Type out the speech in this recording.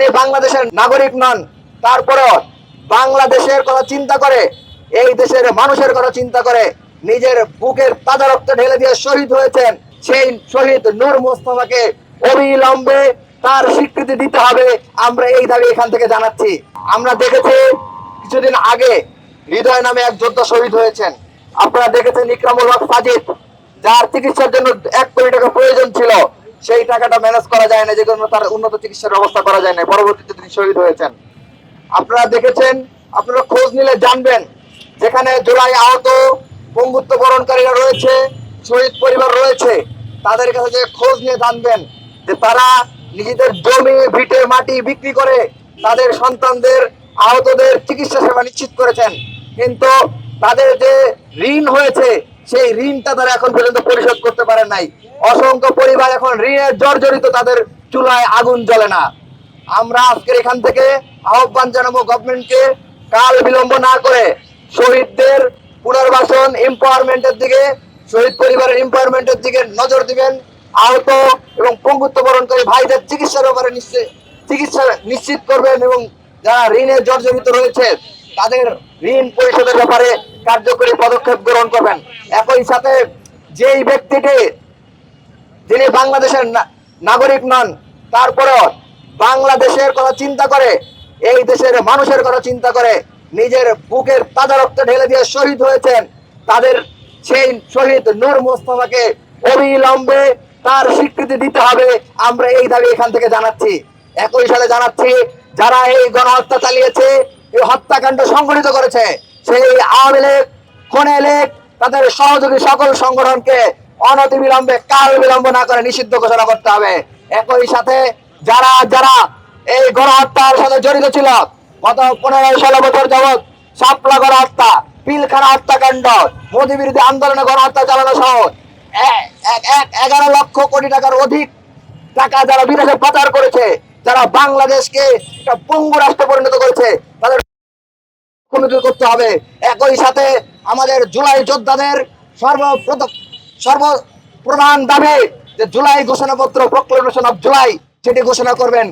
যিনি বাংলাদেশের নাগরিক নন, তারপরেও বাংলাদেশের কথা চিন্তা করে, এই দেশের মানুষের কথা চিন্তা করে নিজের বুকের তাজা রক্ত ঢেলে দিয়ে শহীদ হয়েছেন, সেই শহীদ নূর মোস্তফাকে অবিলম্বে তার স্বীকৃতি দিতে হবে। আমরা এই দাবি এখান থেকে জানাচ্ছি। আমরা দেখেছি কিছুদিন আগে হৃদয় নামে এক যোদ্ধা শহীদ হয়েছেন। আপনারা দেখেছেন ইকরামুল হক সাজিদ, যার চিকিৎসার জন্য 1 কোটি টাকা প্রয়োজন ছিল, সেই টাকাটা ম্যানেজ করা যায় না, যে কারণে তার উন্নত চিকিৎসার ব্যবস্থা করা যায় না, পরবর্তীতে তিনি শহীদ হয়েছেন। আপনারা দেখেছেন, আপনারা খোঁজ নিলে জানবেন, যেখানে জুলাই আহত পঙ্গুত্ব বরণকারীরা রয়েছে, শহীদ পরিবার রয়েছে, তাদের কাছে যে খোঁজ নিয়ে জানবেন যে তারা নিজেদের জমি ভিটে মাটি বিক্রি করে তাদের সন্তানদের আহতদের চিকিৎসা সেবা নিশ্চিত করেছেন, কিন্তু তাদের যে ঋণ হয়েছে সেই ঋণটা তারা এখন পর্যন্ত পরিশোধ করতে পারেন নাই। অসংখ্য পরিবার এখন ঋণের জর্জরিত, তাদের চুলায় আগুন জ্বলে না। আমরা আজকের এখান থেকে আহ্বান জানাবো গভর্নমেন্টকে, কাল বিলম্ব না করে শহীদদের পুনর্বাসন, এম্পাওয়ারমেন্টের দিকে, শহীদ পরিবারের এম্পাওয়ারমেন্টের দিকে নজর দিবেন। আহত এবং পঙ্গুত্ব বরণকারী ভাইদের চিকিৎসার ব্যাপারে চিকিৎসা নিশ্চিত করবেন এবং যারা ঋণে জর্জরিত রয়েছে তাদের ঋণ পরিশোধের ব্যাপারে কার্যকরী পদক্ষেপ গ্রহণ করবেন। একই সাথে যেই ব্যক্তিটি যিনি বাংলাদেশের নাগরিক নন, তারপরেও বাংলাদেশের কথা চিন্তা করে, এই দেশের মানুষের কথা চিন্তা করে নিজের বুকের তাজা রক্ত ঢেলে দিয়ে শহীদ হয়েছেন, তাদের সেই শহীদ নূর মোস্তফাকে অবিলম্বে তার স্বীকৃতি দিতে হবে। আমরা এই দাবি এখান থেকে জানাচ্ছি। একই সাথে জানাচ্ছি, যারা এই গণহত্যা চালিয়েছে, এই হত্যাকাণ্ড সংঘটিত করেছে, সেই আওয়ামী লীগ, খনি লীগ, তাদের সহযোগী সকল সংগঠনকে অনতিবিলম্বে, কাল বিলম্ব না করে নিষিদ্ধ ঘোষণা করতে হবে। একই সাথে যারা যারা এই গণহত্যার সাথে জড়িত ছিল, গত 15-16 বছর যাবৎ শাপলা গণহত্যা, পিলখানা হত্যাকাণ্ড, মোদী বিরোধী আন্দোলনে গণহত্যা চালানো সহ 11 লক্ষ কোটি টাকার অধিক টাকা যারা বিদেশে পাচার করেছে, যারা বাংলাদেশকে একটা পঙ্গু রাষ্ট্রে পরিণত করেছে, তাদের করতে হবে। একই সাথে আমাদের জুলাই যোদ্ধাদের সর্বপ্রধান দাবি যে জুলাই ঘোষণাপত্র, প্রক্লেমেশন অফ জুলাই, সেটি ঘোষণা করবেন।